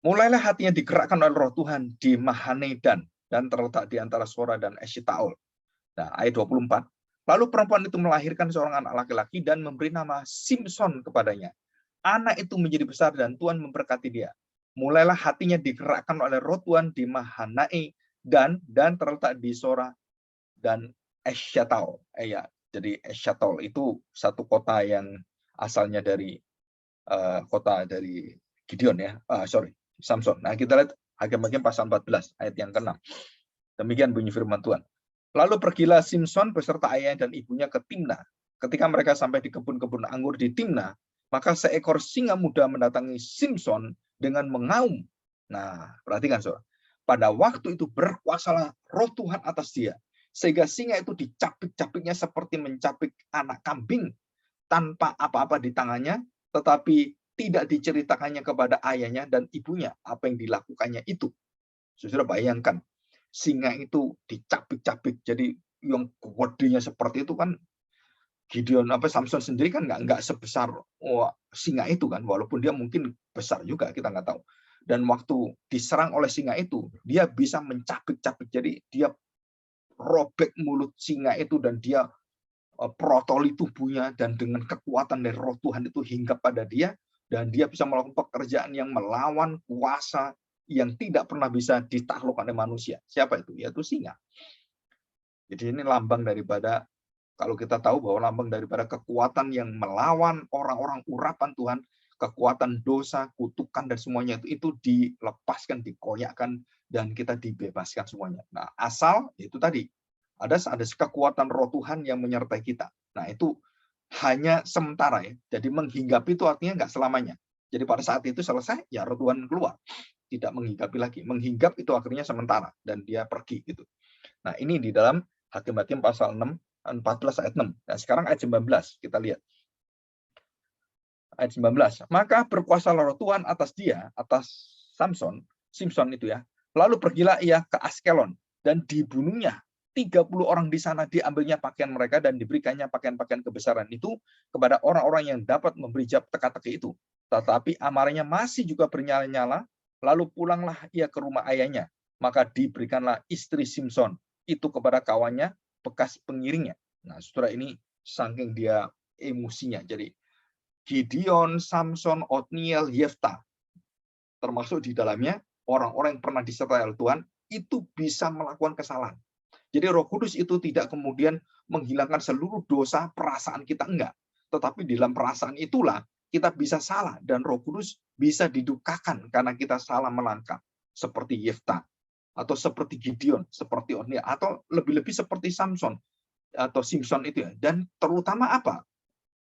Mulailah hatinya digerakkan oleh Roh Tuhan di Mahanedan dan terletak di antara Sora dan Eshitaol. Nah, ayat 24. Lalu perempuan itu melahirkan seorang anak laki-laki dan memberi nama Simson kepadanya. Anak itu menjadi besar dan Tuhan memberkati dia. Mulailah hatinya digerakkan oleh Roh Tuhan di Mahanaim dan terletak di Sora dan Eshitaol. Ya, jadi Eshitaol itu satu kota yang asalnya dari kota dari Gideon ya. Samson. Nah, kita lihat Hakim-Hakim pasal 14 ayat yang ke-6. Demikian bunyi firman Tuhan. Lalu pergilah Simson beserta ayahnya dan ibunya ke Timna. Ketika mereka sampai di kebun-kebun anggur di Timna, maka seekor singa muda mendatangi Simson dengan mengaum. Nah, perhatikan saudara. Pada waktu itu berkuasalah Roh Tuhan atas dia, sehingga singa itu dicapik-capiknya seperti mencapik anak kambing tanpa apa-apa di tangannya, tetapi tidak diceritakannya kepada ayahnya dan ibunya apa yang dilakukannya itu. Saudara bayangkan, singa itu dicapik-capik, jadi yang gedenya seperti itu kan Gideon Samson sendiri kan nggak sebesar singa itu kan, walaupun dia mungkin besar juga kita nggak tahu. Dan waktu diserang oleh singa itu, dia bisa mencapik-capik, jadi dia robek mulut singa itu dan dia protoli tubuhnya, dan dengan kekuatan dari Roh Tuhan itu hinggap pada dia, dan dia bisa melakukan pekerjaan yang melawan kuasa yang tidak pernah bisa ditaklukkan oleh manusia. Siapa itu? Yaitu singa. Jadi ini lambang daripada, kalau kita tahu bahwa lambang daripada kekuatan yang melawan orang-orang urapan Tuhan, kekuatan dosa, kutukan, dan semuanya itu dilepaskan, dikoyakkan, dan kita dibebaskan semuanya. Nah, asal itu tadi, ada kekuatan Roh Tuhan yang menyertai kita. Nah, itu hanya sementara ya. Jadi menghinggapi itu artinya nggak selamanya. Jadi pada saat itu selesai, ya Roh Tuhan keluar. Tidak menghinggapi lagi. Menghinggap itu akhirnya sementara dan dia pergi gitu. Nah, ini di dalam Hakim-Hakim pasal 14 ayat 6. Nah, sekarang ayat 19 kita lihat. Ayat 19. Maka berkuasalah Roh Tuhan atas dia, atas Simson itu ya. Lalu pergilah ia ke Askelon dan dibunuhnya 30 orang di sana, diambilnya pakaian mereka dan diberikannya pakaian-pakaian kebesaran itu kepada orang-orang yang dapat memberi teka-teki itu. Tetapi amarahnya masih juga bernyala-nyala, lalu pulanglah ia ke rumah ayahnya. Maka diberikanlah istri Simson itu kepada kawannya, bekas pengiringnya. Nah, saudara, ini saking dia emosinya. Jadi Gideon, Samson, Otniel, Yefta, termasuk di dalamnya orang-orang yang pernah disertai oleh Tuhan, itu bisa melakukan kesalahan. Jadi Roh Kudus itu tidak kemudian menghilangkan seluruh dosa perasaan kita, enggak. Tetapi di dalam perasaan itulah kita bisa salah, dan Roh Kudus bisa didukakan karena kita salah melangkah. Seperti Yefta, atau seperti Gideon, seperti Otniel, atau lebih-lebih seperti Samson atau Simson itu ya. Dan terutama apa?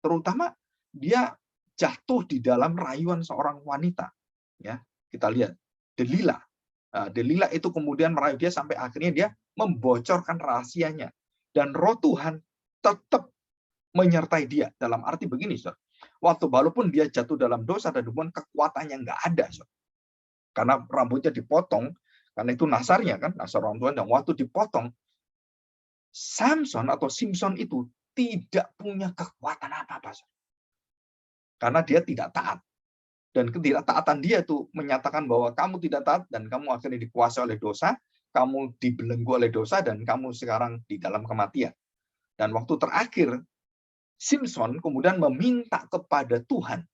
Terutama dia jatuh di dalam rayuan seorang wanita. Ya, kita lihat Delilah. Delilah itu kemudian merayu dia sampai akhirnya dia membocorkan rahasianya, dan Roh Tuhan tetap menyertai dia. Dalam arti begini, waktu walaupun dia jatuh dalam dosa dan hubungan, kekuatannya nggak ada, karena rambutnya dipotong, karena itu nasarnya kan, nasar orang Tuhan, dan waktu dipotong, Samson atau Simson itu tidak punya kekuatan apa-apa, karena dia tidak taat. Dan ketidaktaatan dia itu menyatakan bahwa kamu tidak taat dan kamu akhirnya dikuasai oleh dosa, kamu dibelenggu oleh dosa, dan kamu sekarang di dalam kematian. Dan waktu terakhir, Simpson kemudian meminta pada Tuhan,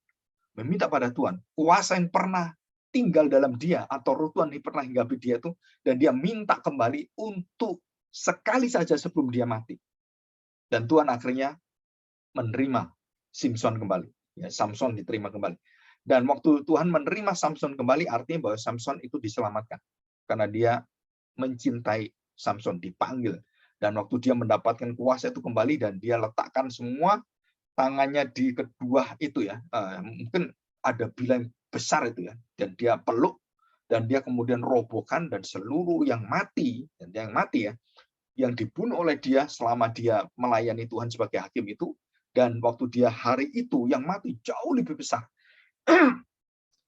kuasa yang pernah tinggal dalam dia atau roh Tuhan yang pernah hinggapi dia itu, dan dia minta kembali untuk sekali saja sebelum dia mati. Dan Tuhan akhirnya menerima Simpson kembali. Ya, Samson diterima kembali. Dan waktu Tuhan menerima Samson kembali, artinya bahwa Samson itu diselamatkan. Karena dia mencintai Samson, dipanggil. Dan waktu dia mendapatkan kuasa itu kembali, dan dia letakkan semua tangannya di kedua itu ya, mungkin ada bila yang besar itu ya, dan dia peluk, dan dia kemudian robohkan, dan seluruh yang mati, dan yang mati ya, yang dibunuh oleh dia selama dia melayani Tuhan sebagai hakim itu, dan waktu dia hari itu yang mati jauh lebih besar.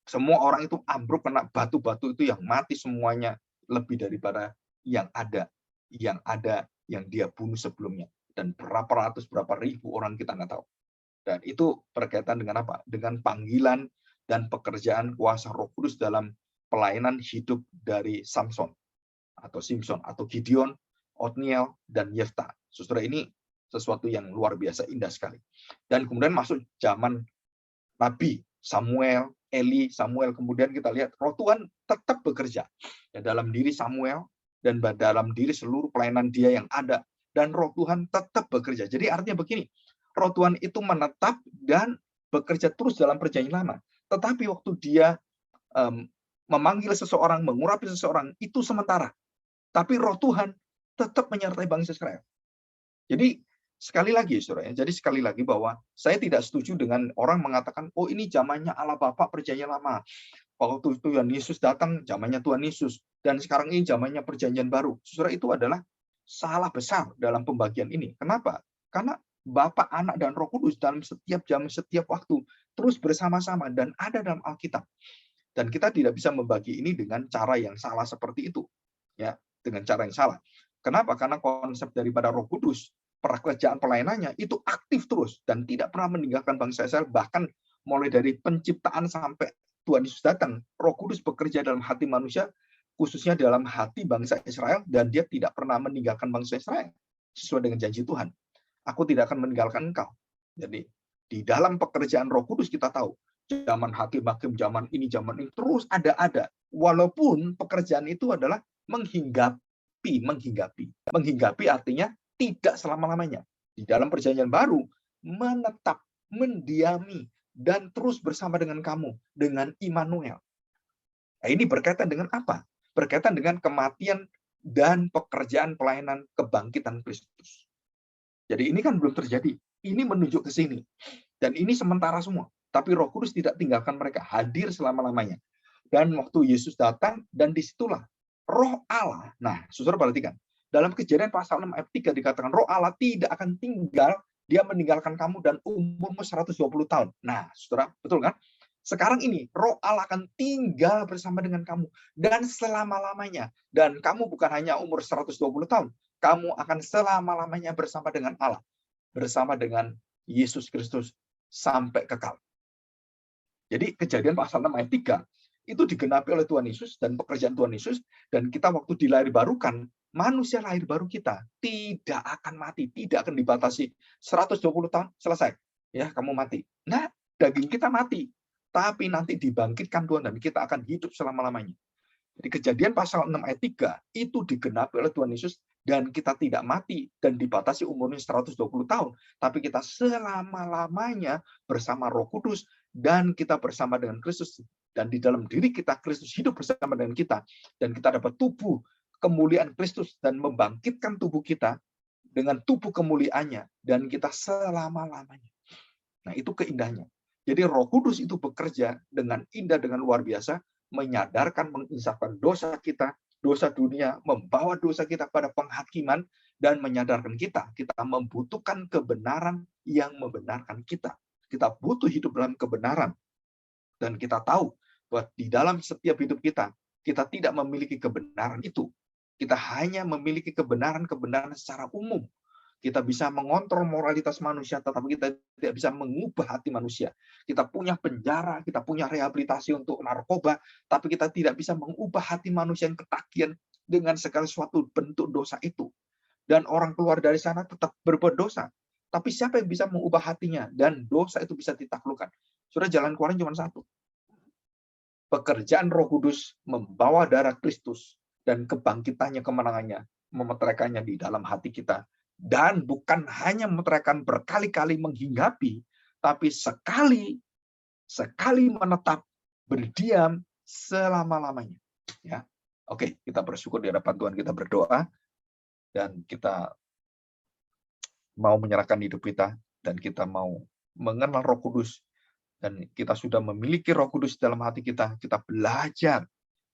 Semua orang itu ambruk kena batu-batu itu, yang mati semuanya lebih daripada yang ada yang dia bunuh sebelumnya. Dan berapa ratus, berapa ribu orang kita nggak tahu. Dan itu berkaitan dengan apa? Dengan panggilan dan pekerjaan kuasa Roh Kudus dalam pelayanan hidup dari Samson atau Simpson atau Gideon, Otniel, dan Yefta. Saudara, ini sesuatu yang luar biasa indah sekali. Dan kemudian masuk zaman Nabi Samuel, Eli, Samuel, kemudian kita lihat Roh Tuhan tetap bekerja ya, dalam diri Samuel dan dalam diri seluruh pelayanan dia yang ada, dan Roh Tuhan tetap bekerja. Jadi artinya begini, Roh Tuhan itu menetap dan bekerja terus dalam perjanjian lama. Tetapi waktu dia memanggil seseorang, mengurapi seseorang, itu sementara. Tapi Roh Tuhan tetap menyertai bangsa Israel. Jadi sekali lagi, saudara, jadi sekali lagi bahwa saya tidak setuju dengan orang mengatakan, oh ini zamannya Allah Bapa perjanjian lama. Waktu Tuhan Yesus datang, zamannya Tuhan Yesus. Dan sekarang ini zamannya perjanjian baru. Saudara, itu adalah salah besar dalam pembagian ini. Kenapa? Karena Bapa, Anak, dan Roh Kudus dalam setiap jam, setiap waktu terus bersama-sama dan ada dalam Alkitab. Dan kita tidak bisa membagi ini dengan cara yang salah seperti itu. Ya, dengan cara yang salah. Kenapa? Karena konsep daripada Roh Kudus, pekerjaan pelayanannya itu aktif terus dan tidak pernah meninggalkan bangsa Israel, bahkan mulai dari penciptaan sampai Tuhan Yesus datang, Roh Kudus bekerja dalam hati manusia, khususnya dalam hati bangsa Israel, dan dia tidak pernah meninggalkan bangsa Israel sesuai dengan janji Tuhan. Aku tidak akan meninggalkan engkau. Jadi di dalam pekerjaan Roh Kudus kita tahu zaman hakim-hakim, zaman ini terus ada. Walaupun pekerjaan itu adalah menghinggapi. Menghinggapi artinya tidak selama-lamanya. Di dalam perjanjian baru, menetap, mendiami, dan terus bersama dengan kamu, dengan Immanuel. Nah, ini berkaitan dengan apa? Berkaitan dengan kematian dan pekerjaan pelayanan kebangkitan Kristus. Jadi ini kan belum terjadi. Ini menunjuk ke sini. Dan ini sementara semua. Tapi Roh Kudus tidak tinggalkan mereka, hadir selama-lamanya. Dan waktu Yesus datang, dan disitulah Roh Allah. Nah, saudara perhatikan. Dalam Kejadian pasal 6 ayat 3 dikatakan, Roh Allah tidak akan tinggal, dia meninggalkan kamu dan umurmu 120 tahun. Nah, saudara, betul kan? Sekarang ini, Roh Allah akan tinggal bersama dengan kamu. Dan selama-lamanya. Dan kamu bukan hanya umur 120 tahun. Kamu akan selama-lamanya bersama dengan Allah. Bersama dengan Yesus Kristus sampai kekal. Jadi Kejadian pasal 6 ayat 3 itu digenapi oleh Tuhan Yesus dan pekerjaan Tuhan Yesus, dan kita waktu dilahir barukan, manusia lahir baru kita tidak akan mati, tidak akan dibatasi 120 tahun selesai. Ya, kamu mati. Nah, daging kita mati, tapi nanti dibangkitkan Tuhan dan kita akan hidup selama-lamanya. Jadi Kejadian pasal 6 ayat 3 itu digenapi oleh Tuhan Yesus, dan kita tidak mati dan dibatasi umurnya 120 tahun, tapi kita selama-lamanya bersama Roh Kudus, dan kita bersama dengan Kristus, dan di dalam diri kita Kristus hidup bersama dengan kita, dan kita dapat tubuh kemuliaan Kristus dan membangkitkan tubuh kita dengan tubuh kemuliaannya, dan kita selama-lamanya. Nah, itu keindahannya. Jadi Roh Kudus itu bekerja dengan indah, dengan luar biasa, menyadarkan, menginsafkan dosa kita, dosa dunia, membawa dosa kita pada penghakiman, dan menyadarkan kita membutuhkan kebenaran yang membenarkan kita. Kita butuh hidup dalam kebenaran. Dan kita tahu bahwa di dalam setiap hidup kita tidak memiliki kebenaran itu. Kita hanya memiliki kebenaran-kebenaran secara umum. Kita bisa mengontrol moralitas manusia, tetapi kita tidak bisa mengubah hati manusia. Kita punya penjara, kita punya rehabilitasi untuk narkoba, tapi kita tidak bisa mengubah hati manusia yang ketagihan dengan segala suatu bentuk dosa itu. dan orang keluar dari sana tetap berbuat dosa. Tapi siapa yang bisa mengubah hatinya dan dosa itu bisa ditaklukkan? Sudah jalan keluarnya cuma satu. Pekerjaan Roh Kudus membawa darah Kristus dan kebangkitannya, kemenangannya, memeteraikannya di dalam hati kita. Dan bukan hanya memeteraikan berkali-kali menghinggapi, tapi sekali menetap, berdiam selama-lamanya. Ya, oke, kita bersyukur di hadapan Tuhan, kita berdoa, dan kita mau menyerahkan hidup kita, dan kita mau mengenal Roh Kudus, dan kita sudah memiliki Roh Kudus dalam hati kita. Kita belajar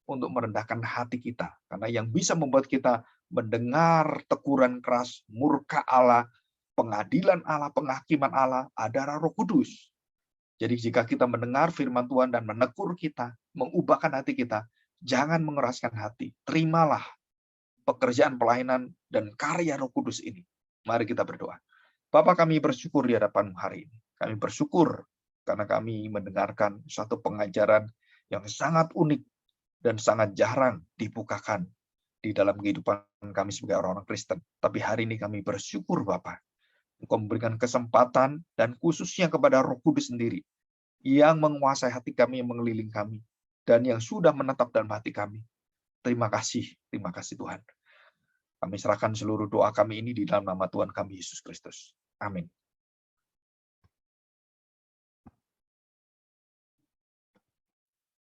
untuk merendahkan hati kita, karena yang bisa membuat kita mendengar teguran keras, murka Allah, pengadilan Allah, penghakiman Allah adalah Roh Kudus. Jadi jika kita mendengar firman Tuhan dan menegur kita, mengubahkan hati kita, jangan mengeraskan hati. Terimalah pekerjaan pelayanan dan karya Roh Kudus ini. Mari kita berdoa. Bapa, kami bersyukur di hadapan hari ini. Kami bersyukur karena kami mendengarkan suatu pengajaran yang sangat unik dan sangat jarang dibukakan di dalam kehidupan kami sebagai orang-orang Kristen. Tapi hari ini kami bersyukur Bapa, Engkau memberikan kesempatan dan khususnya kepada Roh Kudus sendiri yang menguasai hati kami, yang mengeliling kami, dan yang sudah menetap dalam hati kami. Terima kasih Tuhan. Kami serahkan seluruh doa kami ini di dalam nama Tuhan kami Yesus Kristus. Amin.